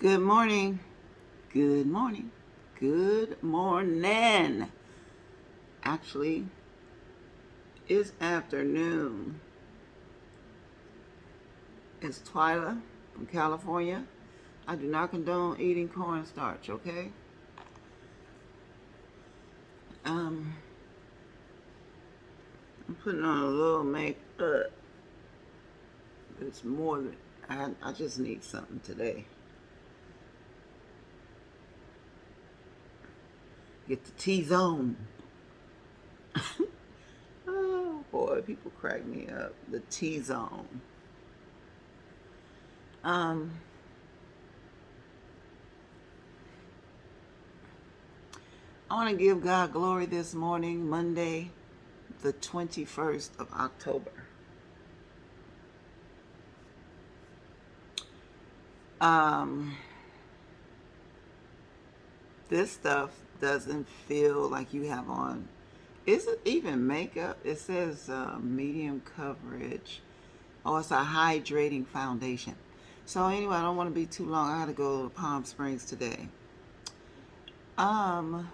Good morning. Good morning. Good morning. Actually, it's afternoon. It's Twyla from California. I do not condone eating cornstarch, okay? Um, I'm putting on a little makeup. It's more than I just need something today. Get the T-zone. Oh boy, people crack me up. The T-zone. Um, I want to give God glory this morning, Monday, the 21st of October. Um, this stuff doesn't feel like you have on. Is it even makeup? It says medium coverage. Oh, it's a hydrating foundation. So anyway, I don't want to be too long. I got to go to Palm Springs today. Um,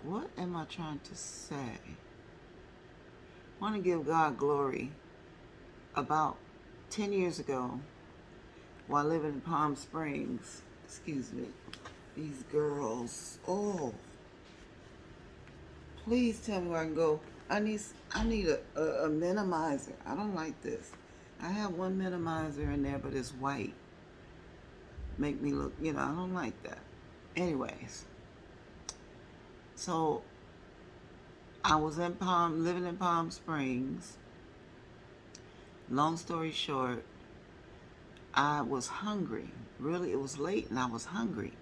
what am I trying to say? I want to give God glory. About 10 years ago, while living in Palm Springs, excuse me, these girls, oh, please tell me where I can go. I need a minimizer. I don't like this. I have one minimizer in there, but it's white. Make me look, I don't like that. Anyways, so I was living in Palm Springs. Long story short, I was hungry. Really, it was late and I was hungry.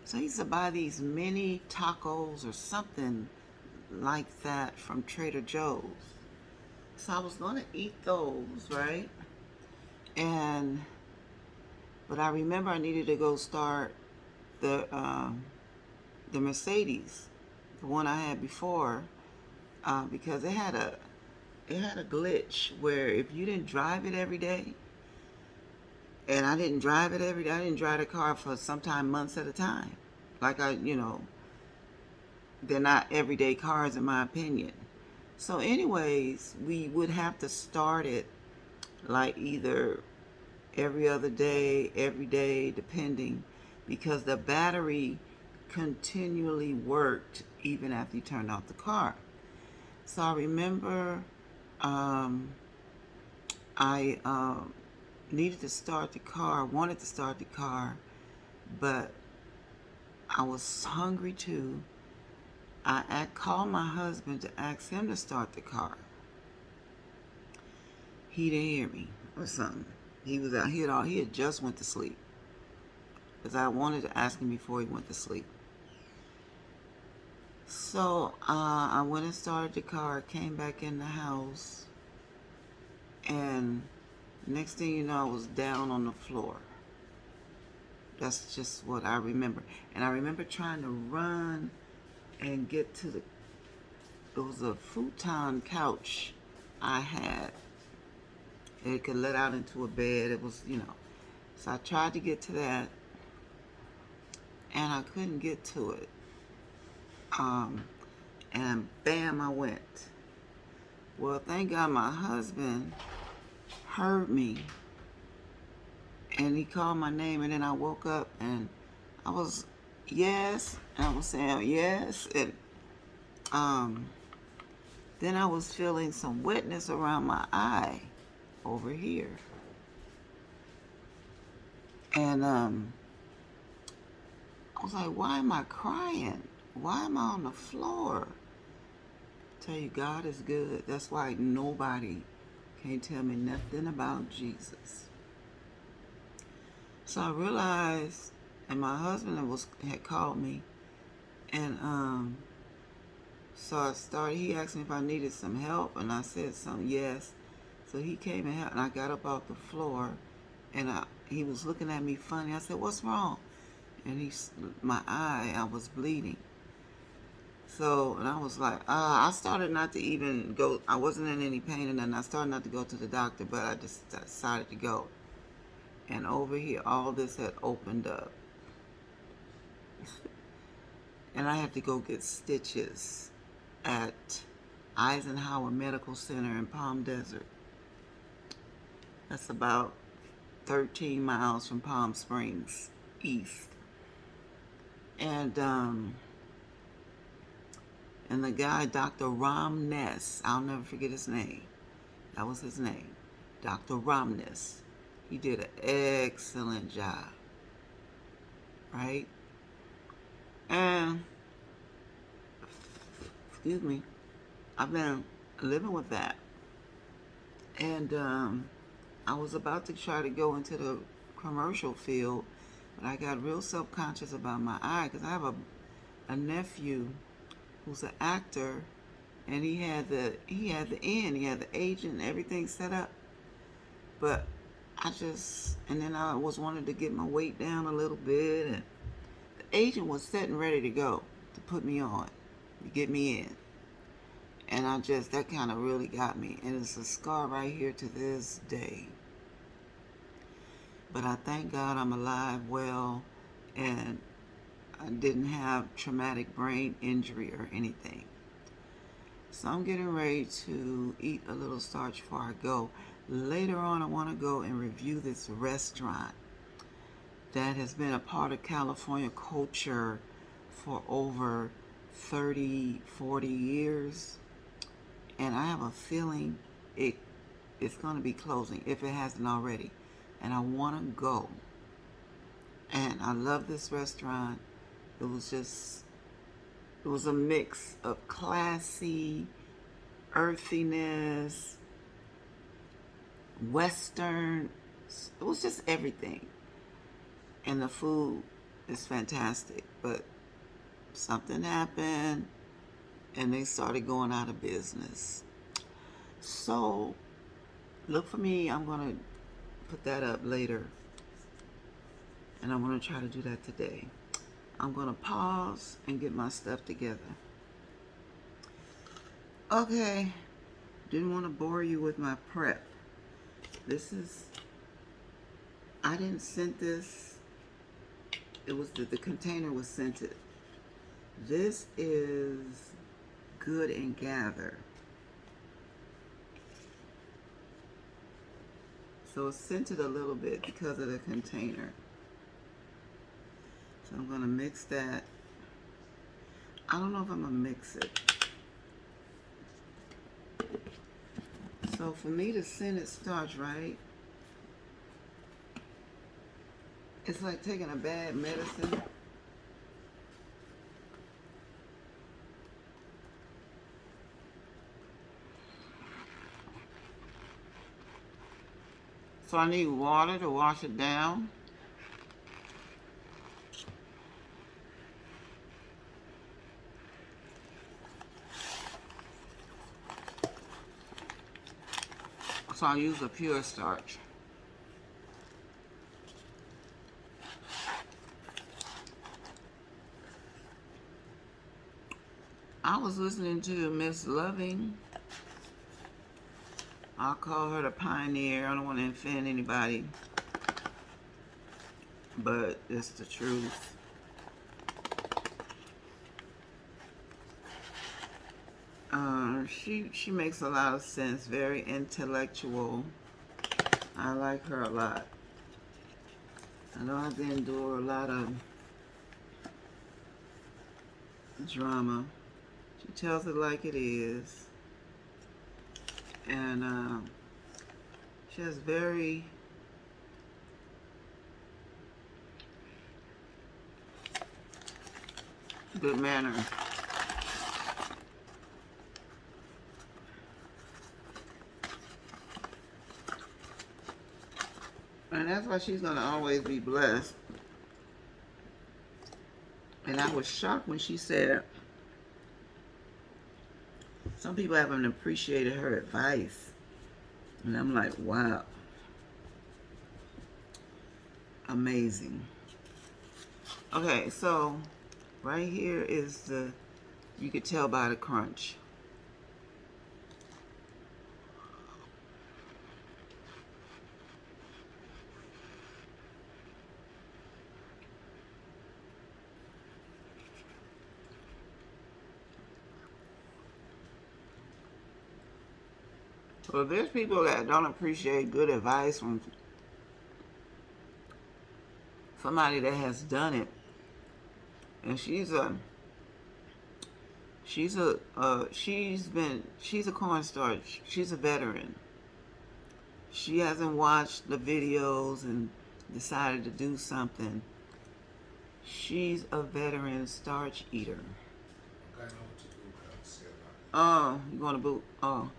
So I used to buy these mini tacos or something like that from Trader Joe's. So I was going to eat those, right? And but I remember I needed to go start the Mercedes, the one I had before, because it had a glitch where if you didn't drive it every day, and I didn't drive it every day, I didn't drive the car for sometime months at a time. Like they're not everyday cars in my opinion. So, anyways, we would have to start it like either every other day, every day, depending, because the battery continually worked even after you turned off the car. So I remember um, I needed to start the car, wanted to start the car, but I was hungry too. I called my husband to ask him to start the car. He didn't hear me or something. He was out. He had just went to sleep because I wanted to ask him before he went to sleep. So I went and started the car. Came back in the house, and next thing you know, I was down on the floor. That's just what I remember. And I remember trying to run and get to the. It was a futon couch I had. It could let out into a bed. It was. So I tried to get to that, and I couldn't get to it. Um, and bam, I went. Well, thank God my husband heard me, and he called my name, and then I woke up, and I was, yes, and I was saying yes, and um, then I was feeling some wetness around my eye over here, and I was like, why am I crying? Why am I on the floor? Tell you, God is good. That's why nobody can tell me nothing about Jesus. So I realized, and my husband had called me, and so I started. He asked me if I needed some help, and I said some yes. So he came and helped, and I got up off the floor, and he was looking at me funny. I said, "What's wrong?" And my eye, I was bleeding. So, and I was like, I started not to even go. I wasn't in any pain, and then I started not to go to the doctor, but I just decided to go. And over here, all this had opened up. And I had to go get stitches at Eisenhower Medical Center in Palm Desert. That's about 13 miles from Palm Springs east. And the guy, Dr. Ramnes, I'll never forget his name. That was his name, Dr. Ramnes. He did an excellent job, right? And, excuse me, I've been living with that. And I was about to try to go into the commercial field, but I got real self-conscious about my eye because I have a nephew who's an actor, and he had the agent and everything set up. But and then I was wanting to get my weight down a little bit, and the agent was set and ready to go to put me on, to get me in. And that kind of really got me. And it's a scar right here to this day. But I thank God I'm alive, well, and I didn't have traumatic brain injury or anything. So I'm getting ready to eat a little starch before I go. Later on, I want to go and review this restaurant that has been a part of California culture for over 30, 40 years. And I have a feeling it's going to be closing if it hasn't already. And I want to go. And I love this restaurant. It was a mix of classy, earthiness, Western. It was just everything. And the food is fantastic. But something happened and they started going out of business. So look for me. I'm going to put that up later. And I'm going to try to do that today. I'm going to pause and get my stuff together. Okay. Didn't want to bore you with my prep. I didn't scent this. It was the container was scented. This is Good and Gather. So it's scented a little bit because of the container. So I'm going to mix that. I don't know if I'm going to mix it. So for me to scent it starch, right? It's like taking a bad medicine. So I need water to wash it down. So I'll use a pure starch. I was listening to Miss Loving. I'll call her the pioneer. I don't want to offend anybody, but it's the truth. She makes a lot of sense. Very intellectual. I like her a lot. I know I've been through a lot of drama. She tells it like it is. And she has very good manners. And that's why she's going to always be blessed. And I was shocked when she said some people haven't appreciated her advice. And I'm like, wow. Amazing. Okay, so right here is you could tell by the crunch. Well, there's people that don't appreciate good advice from somebody that has done it, and she's a cornstarch. She's a veteran. She hasn't watched the videos and decided to do something. She's a veteran starch eater. Oh, you want to boot? Oh.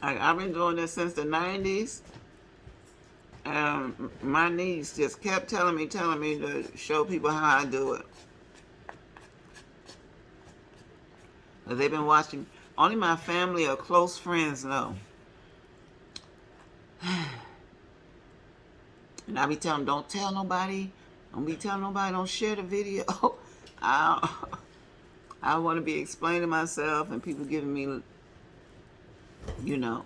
I've been doing this since the 90s. My niece just kept telling me to show people how I do it. They've been watching. Only my family or close friends know. And I be telling them, don't tell nobody. Don't share the video. I, I want to be explaining myself and people giving me, you know,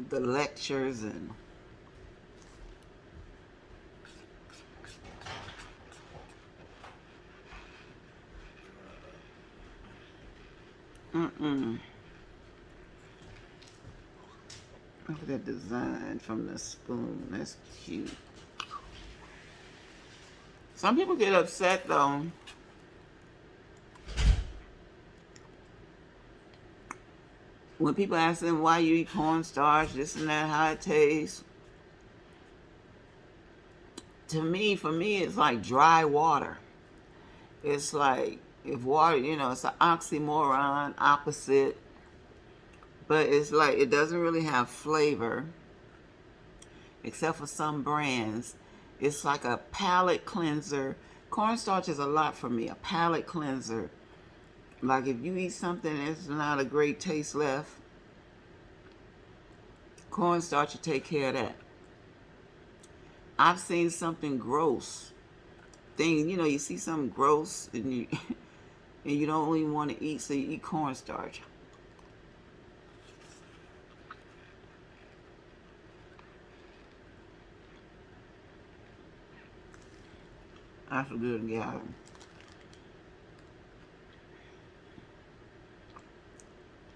the lectures and look at that design from the spoon. That's cute. Some people get upset though when people ask them why you eat cornstarch, this and that, how it tastes. For me, it's like dry water. It's like if water, it's an oxymoron, opposite. But it's like it doesn't really have flavor, except for some brands. It's like a palate cleanser. Cornstarch is a lot for me, a palate cleanser. Like if you eat something that's not a great taste left, cornstarch will take care of that. I've seen something gross. You see something gross and you and you don't even want to eat, so you eat cornstarch. That's a good guy.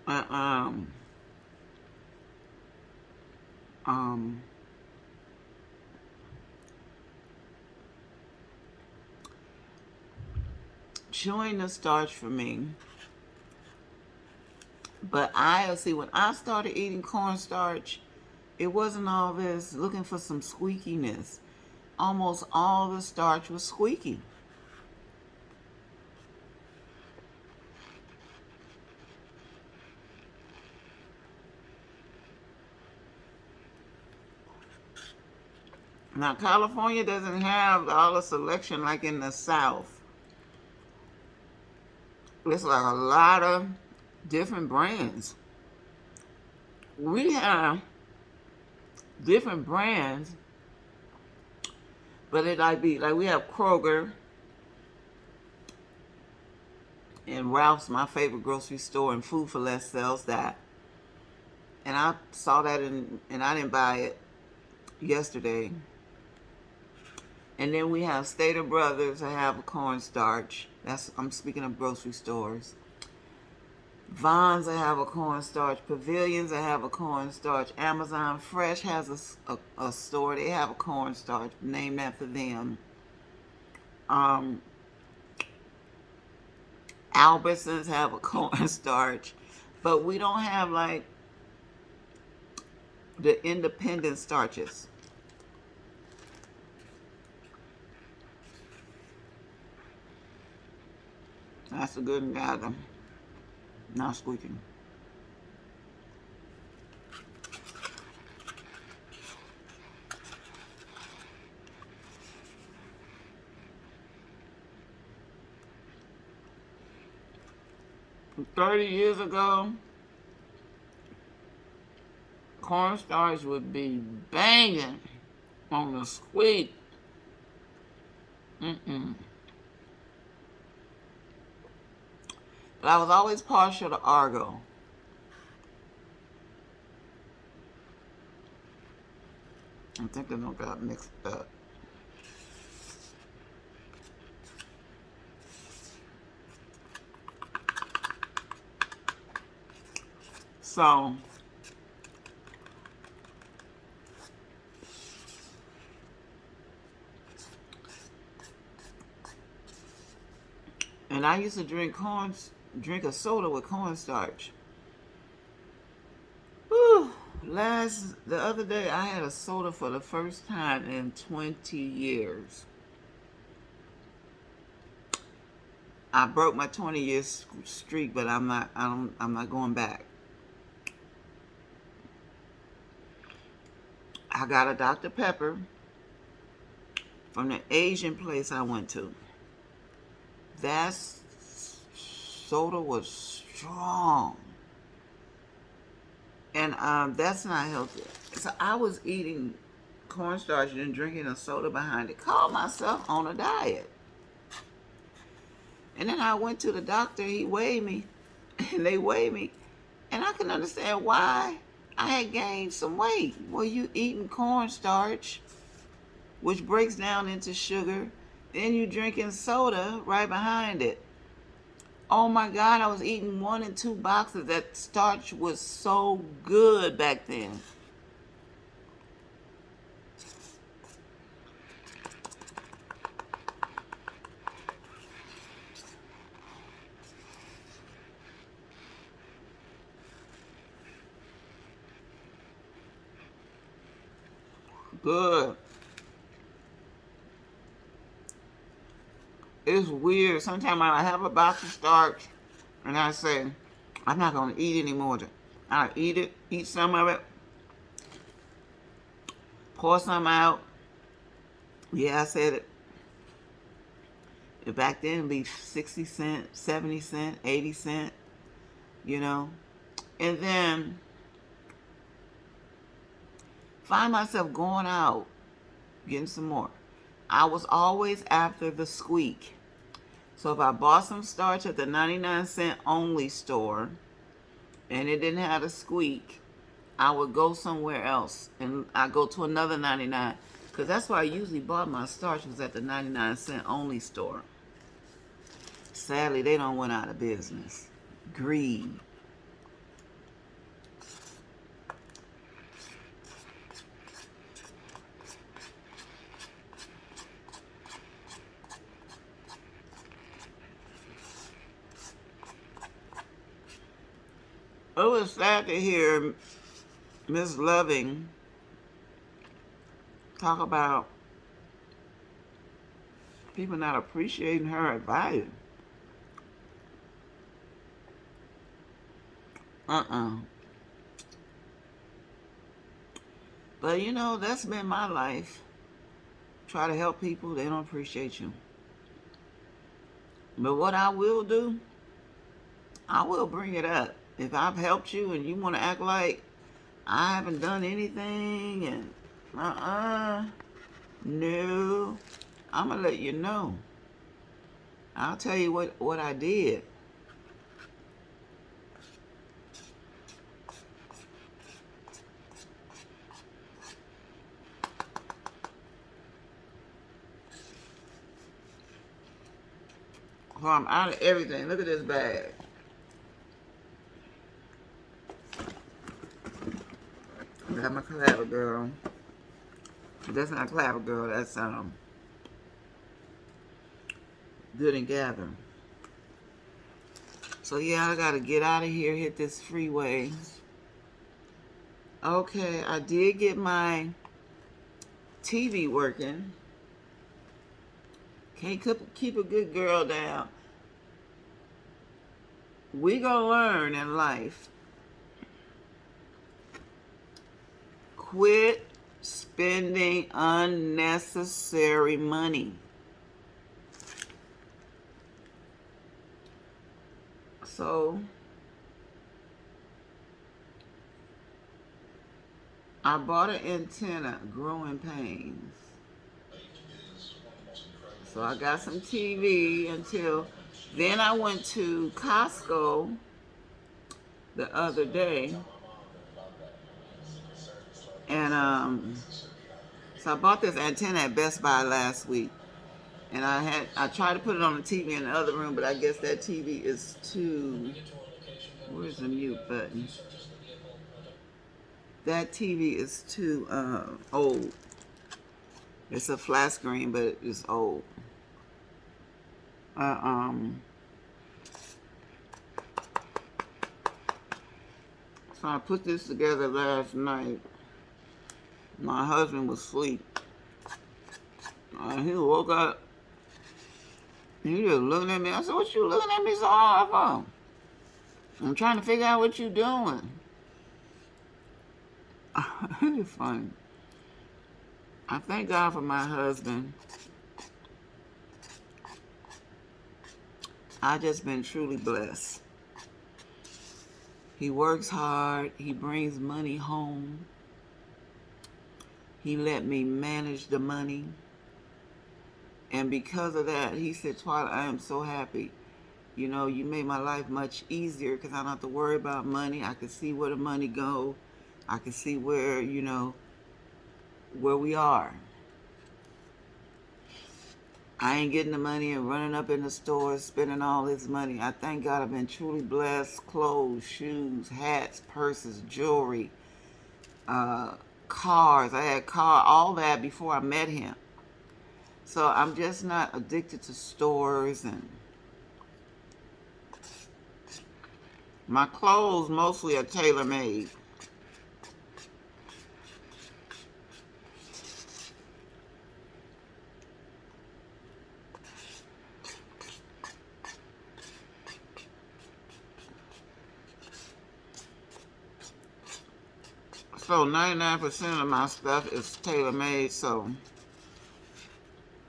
Um, um, chewing the starch for me. But I see when I started eating cornstarch, it wasn't all this looking for some squeakiness. Almost all the starch was squeaky. Now, California doesn't have all the selection like in the South. It's like a lot of different brands. We have different brands, but it might be like we have Kroger and Ralph's, my favorite grocery store, and Food for Less sells that. And I saw that and I didn't buy it yesterday. And then we have Stater Brothers. I have a cornstarch. I'm speaking of grocery stores. Vons, I have a cornstarch. Pavilions, I have a cornstarch. Amazon Fresh has a store. They have a cornstarch. Name that for them. Albertsons have a cornstarch. But we don't have like the independent starches. That's a good gather. Not squeaking. From 30 years ago, cornstarch would be banging on the squeak. But I was always partial to Argo. I think they don't got mixed up. So, and I used to drink a soda with cornstarch. Whew. The other day, I had a soda for the first time in 20 years. I broke my 20-year streak, but I'm not going back. I got a Dr. Pepper from the Asian place I went to. That soda was strong. And that's not healthy. So I was eating cornstarch and drinking a soda behind it. Called myself on a diet. And then I went to the doctor. He weighed me. And they weighed me. And I can understand why I had gained some weight. Well, you eating cornstarch, which breaks down into sugar. Then you drinking soda right behind it. Oh my God, I was eating 1 and 2 boxes. That starch was so good back then. Good. It's weird. Sometimes I have a box of starch and I say, I'm not going to eat anymore. I eat it, eat some of it, pour some out. Yeah, I said it. Back then it'd be 60 cents, 70 cents, 80 cents, you know. And then find myself going out, getting some more. I was always after the squeak. So if I bought some starch at the 99-cent only store and it didn't have a squeak, I would go somewhere else and I go to another 99, because that's why I usually bought my starch, was at the 99-cent only store. Sadly, they don't went out of business. Greed. It was sad to hear Miss Loving talk about people not appreciating her advice. But you know, that's been my life. Try to help people, they don't appreciate you. But what I will do, I will bring it up. If I've helped you and you want to act like I haven't done anything and no, I'm going to let you know. I'll tell you what I did. So I'm out of everything. Look at this bag. I got my Clever Girl. That's not Clever Girl. That's Good and Gather. So yeah, I gotta get out of here. Hit this freeway. Okay, I did get my TV working. Can't keep a good girl down. We gonna learn in life. Quit spending unnecessary money. So I bought an antenna, Growing Pains. So I got some TV until then. I went to Costco the other day and So I bought this antenna at Best Buy last week. And I tried to put it on the TV in the other room, but I guess that TV is too, where's the mute button? That TV is too old. It's a flat screen, but it's old. Uh, um, so I put this together last night. My husband was asleep. He woke up. He just looking at me. I said, "What you looking at me so hard for?" I'm trying to figure out what you doing. It's funny. I thank God for my husband. I just been truly blessed. He works hard. He brings money home. He let me manage the money. And because of that, he said, "Twilight, I am so happy. You know, you made my life much easier because I don't have to worry about money. I can see where the money go. I can see where, you know, where we are. I ain't getting the money and running up in the stores, spending all this money. I thank God I've been truly blessed. Clothes, shoes, hats, purses, jewelry, cars. I had all that before I met him. So I'm just not addicted to stores, and my clothes mostly are tailor-made. So 99% of my stuff is tailor-made. So,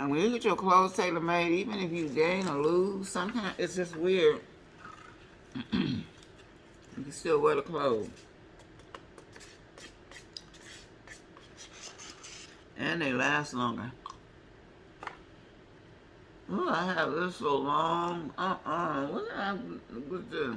and when you get your clothes tailor-made, even if you gain or lose, sometimes it's just weird. You can still wear the clothes. And they last longer. Oh, I have this so long. What did I with this?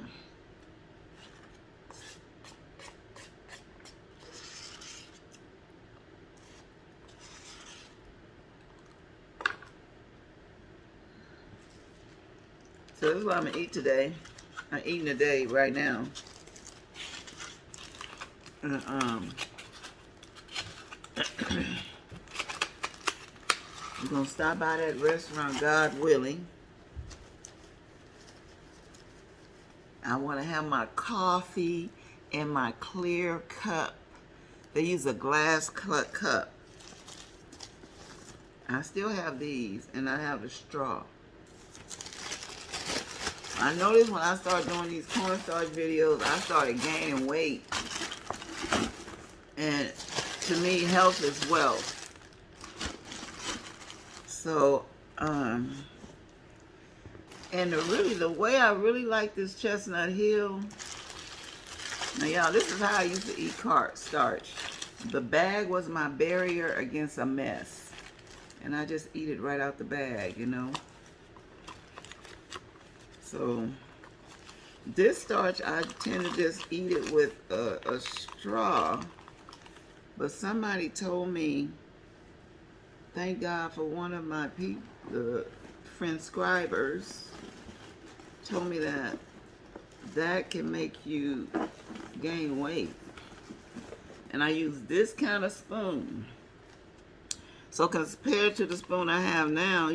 So this is what I'm gonna eat today. I'm eating today right now. And, we're gonna stop by that restaurant, God willing. I want to have my coffee in my clear cup. They use a glass cup. I still have these, and I have the straw. I noticed when I started doing these cornstarch videos, I started gaining weight. And to me, health is wealth. So, and the way I really like this Chestnut Hill. Now, y'all, this is how I used to eat starch. The bag was my barrier against a mess. And I just eat it right out the bag, you know. So, this starch, I tend to just eat it with a straw. But somebody told me, thank God for one of my friend-scribers, told me that can make you gain weight. And I use this kind of spoon. So compared to the spoon I have now,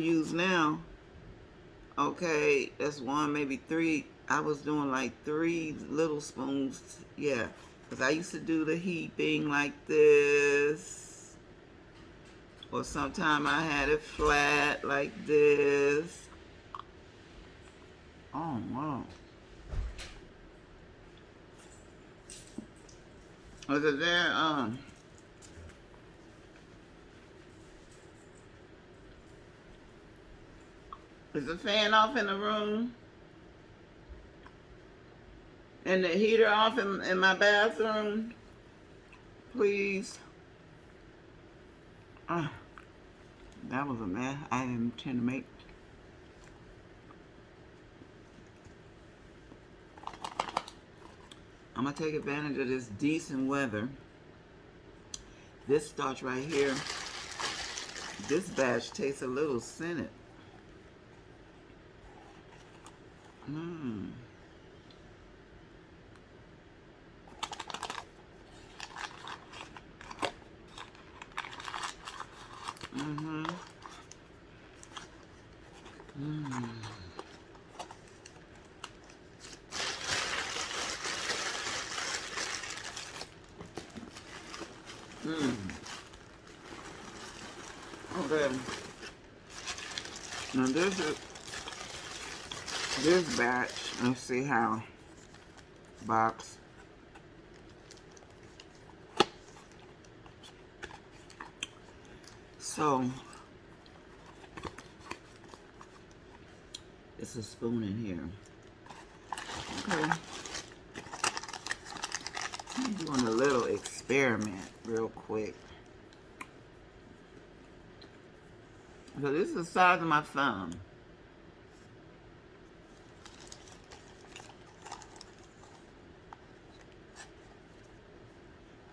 okay, that's one, maybe three. I was doing like 3 little spoons, yeah. Because I used to do the heaping like this. Or sometimes I had it flat like this. Oh, wow. Was it there? Is the fan off in the room? And the heater off in my bathroom? Please. That was a mess I didn't intend to make. I'm going to take advantage of this decent weather. This starch right here This batch tastes a little scented. Mmm. Mm-hmm. Mmm. Mmm. Okay. Now this batch. Let's see how box. So it's a spoon in here. Okay. I'm doing a little experiment real quick. So this is the size of my thumb.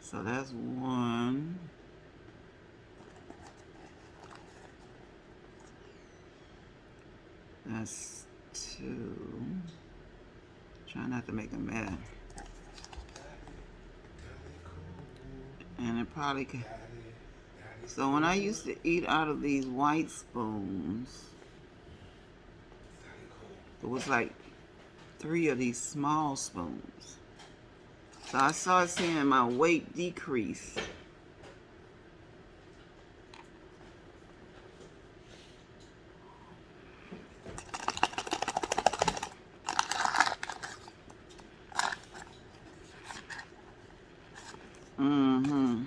So that's one. That's two. Try not to make a mess. And it probably can. So when I used to eat out of these white spoons, it was like 3 of these small spoons. So I started seeing my weight decrease. Mm-hmm.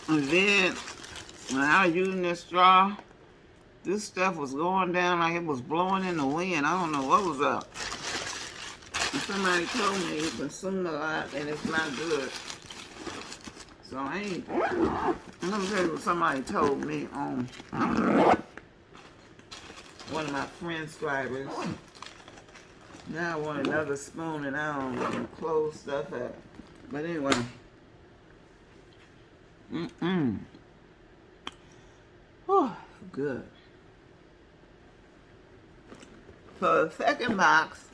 And then when I was using this straw, this stuff was going down like it was blowing in the wind. I don't know what was up. And somebody told me you consume a lot and it's not good. So I ain't. I'm gonna tell you what somebody told me on one of my friend's drivers. Now I want another spoon and I don't close stuff up. But anyway. Oh, good. For the second box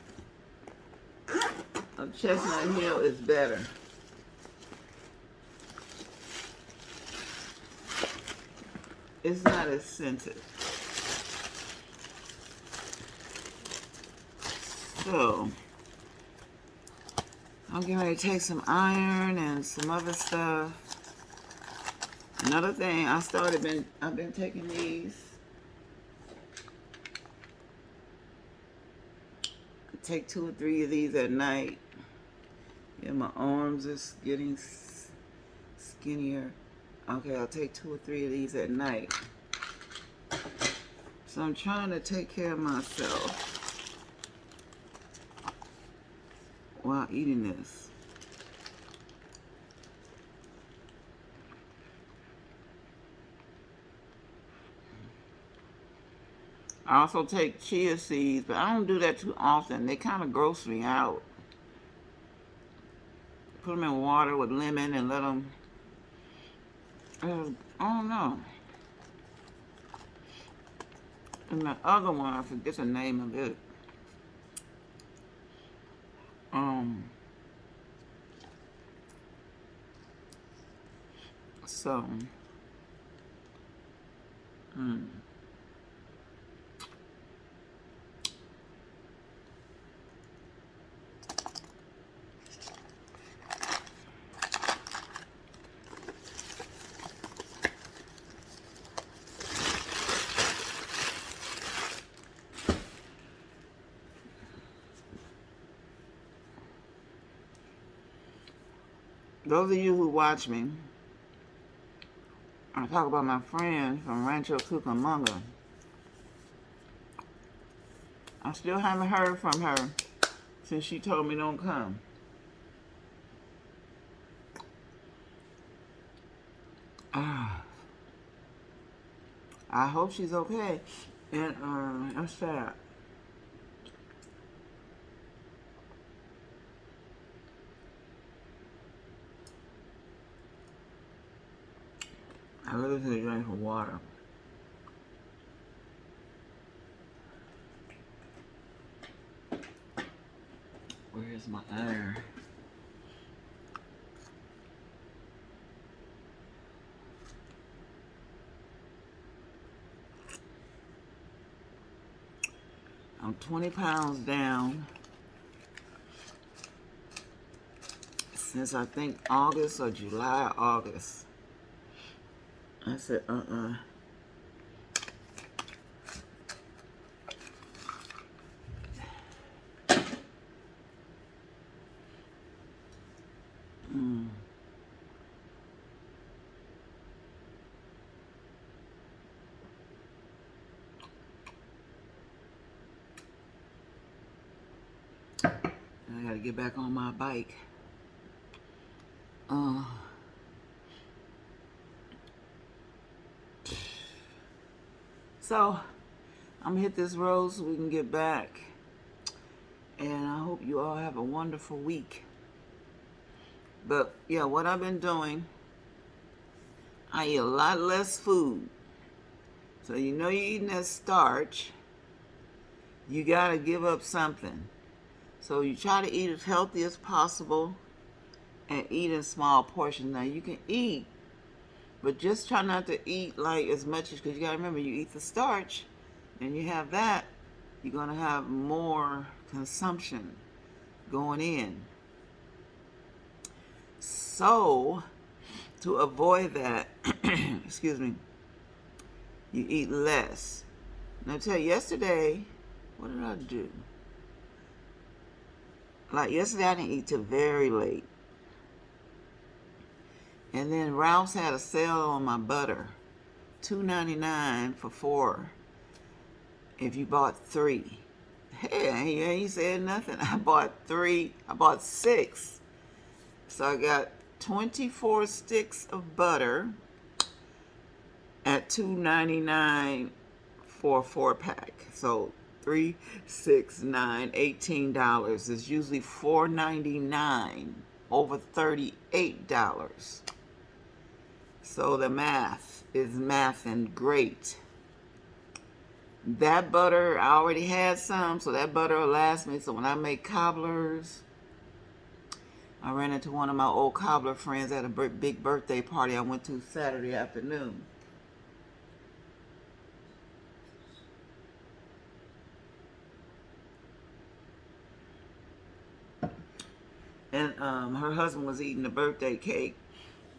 of Chestnut Hill is better. It's not as scented. So, I'm getting ready to take some iron and some other stuff. Another thing, I've been taking these. I take 2 or 3 of these at night. Yeah, my arms are getting skinnier. Okay, I'll take 2 or 3 of these at night. So I'm trying to take care of myself while eating this. I also take chia seeds, but I don't do that too often. They kind of gross me out. Put them in water with lemon and let them, I don't know. And the other one, I forget the name of it. So, those of you who watch me, I talk about my friend from Rancho Cucamonga. I still haven't heard from her since she told me don't come. I hope she's okay. And I'm sad. I really should drink some water. Where's my iron? I'm 20 pounds down since I think August or July, August. I said, I gotta get back on my bike. So, I'm gonna hit this road so we can get back. And I hope you all have a wonderful week. But yeah, what I've been doing, I eat a lot less food. So you know you're eating that starch, you gotta give up something. So you try to eat as healthy as possible and eat in small portions. Now you can eat, but just try not to eat like as much as, because you gotta remember, you eat the starch and you have that, you're gonna have more consumption going in. So to avoid that, excuse me, you eat less. Now I tell you, yesterday, what did I do? Like yesterday I didn't eat till very late. And then Ralph's had a sale on my butter. $2.99 for 4 if you bought 3. Hey, you ain't said nothing. I bought 3. I bought 6. So I got 24 sticks of butter at $2.99 for a 4-pack. So 3, 6, 9, $18. It's usually $4.99, over $38. So the math is mathing great. That butter, I already had some, so that butter will last me. So when I make cobblers, I ran into one of my old cobbler friends at a big birthday party I went to Saturday afternoon. And her husband was eating the birthday cake.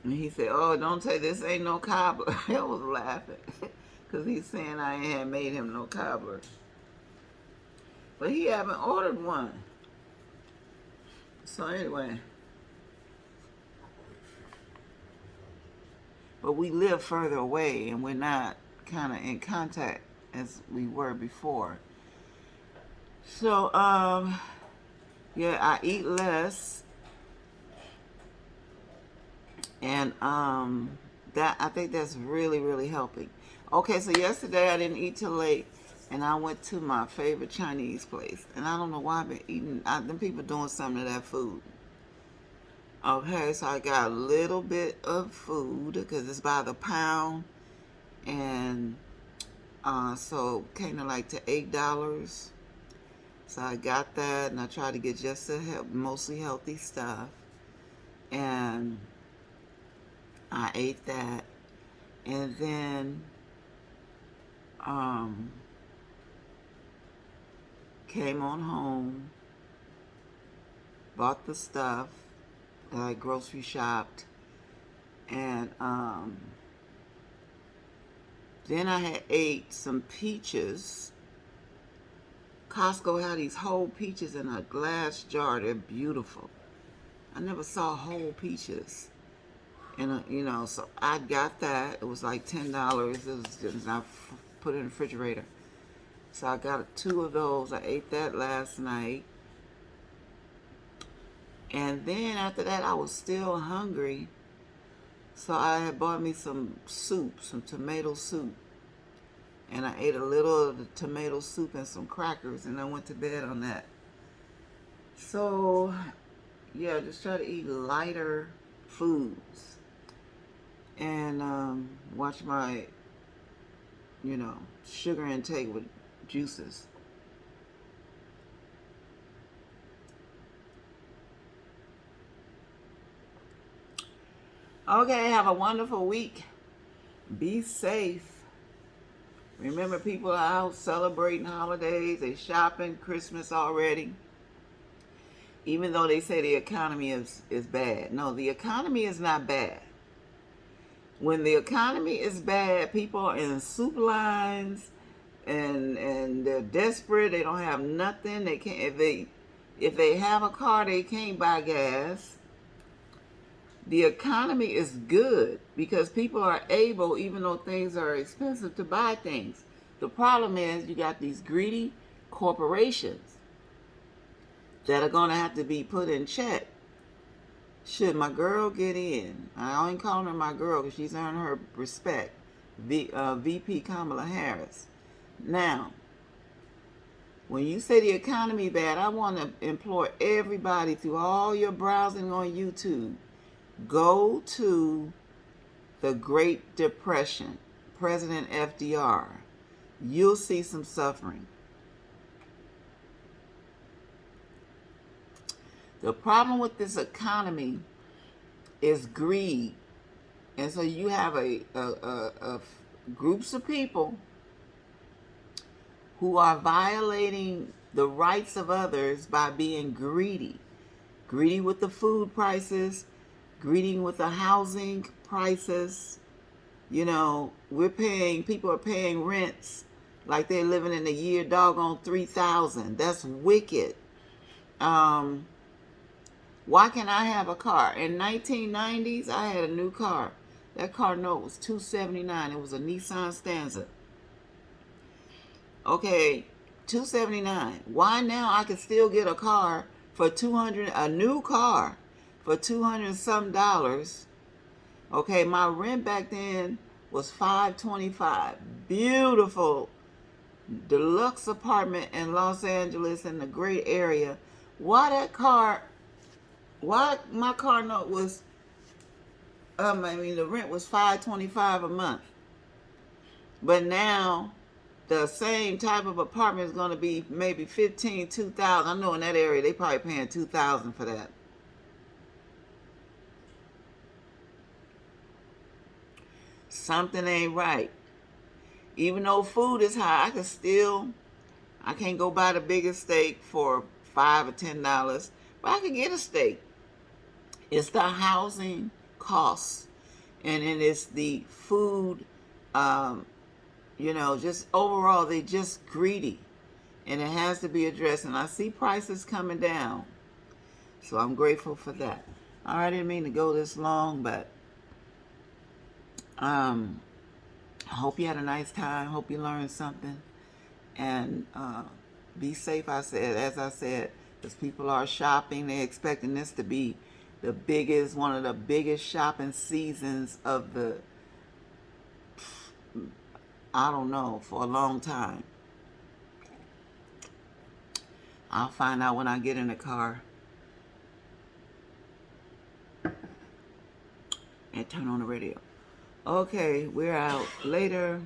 And he said, "Oh, don't say this ain't no cobbler." I was laughing because he's saying I ain't made him no cobbler. But he haven't ordered one. So anyway. But we live further away and we're not kind of in contact as we were before. So, yeah, I eat less. And that, I think that's really, really helping. Okay, so yesterday I didn't eat till late, and I went to my favorite Chinese place. And I don't know why I've been eating, them people doing something to that food. Okay, so I got a little bit of food, because it's by the pound. And so came to like to $8. So I got that, and I tried to get just mostly healthy stuff. And I ate that, and then came on home, bought the stuff, I grocery shopped, and then I had ate some peaches. Costco had these whole peaches in a glass jar. They're beautiful. I never saw whole peaches. And, so I got that. It was like $10. It was just, I put it in the refrigerator. So I got 2 of those. I ate that last night. And then after that, I was still hungry. So I had bought me some soup, some tomato soup. And I ate a little of the tomato soup and some crackers, and I went to bed on that. So, yeah, just try to eat lighter foods. and watch my, sugar intake with juices. Okay, have a wonderful week. Be safe. Remember, people are out celebrating holidays. They shopping Christmas already. Even though they say the economy is bad. No, the economy is not bad. When the economy is bad, people are in soup lines and they're desperate. They don't have nothing. They can't if they have a car, they can't buy gas. The economy is good because people are able, even though things are expensive, to buy things. The problem is you got these greedy corporations that are going to have to be put in check. Should my girl get in? I ain't calling her my girl because she's earned her respect. VP Kamala Harris. Now, when you say the economy bad, I want to implore everybody through all your browsing on YouTube, go to the Great Depression, President FDR. You'll see some suffering. The problem with this economy is greed. And so you have a groups of people who are violating the rights of others by being greedy. Greedy with the food prices, greedy with the housing prices. People are paying rents like they're living in a year doggone 3,000. That's wicked. Why can I have a car? In 1990s, I had a new car. That car note was $279. It was a Nissan Stanza. Okay, $279. Why now I can still get a car for $200, a new car for $200 some dollars? Okay, my rent back then was $525. Beautiful deluxe apartment in Los Angeles in the great area. Why my car note was the rent was $525 a month. But now the same type of apartment is going to be maybe $2,000. I know in that area they probably paying $2,000 for that. Something ain't right. Even though food is high, I can't go buy the biggest steak for $5 or $10, but I can get a steak. It's the housing costs, and then it's the food. Just overall, they just greedy, and it has to be addressed. And I see prices coming down, so I'm grateful for that. I didn't mean to go this long, but I hope you had a nice time. Hope you learned something, and be safe. As I said, because people are shopping. They're expecting this to be one of the biggest shopping seasons of for a long time. I'll find out when I get in the car and turn on the radio. Okay, we're out. Later.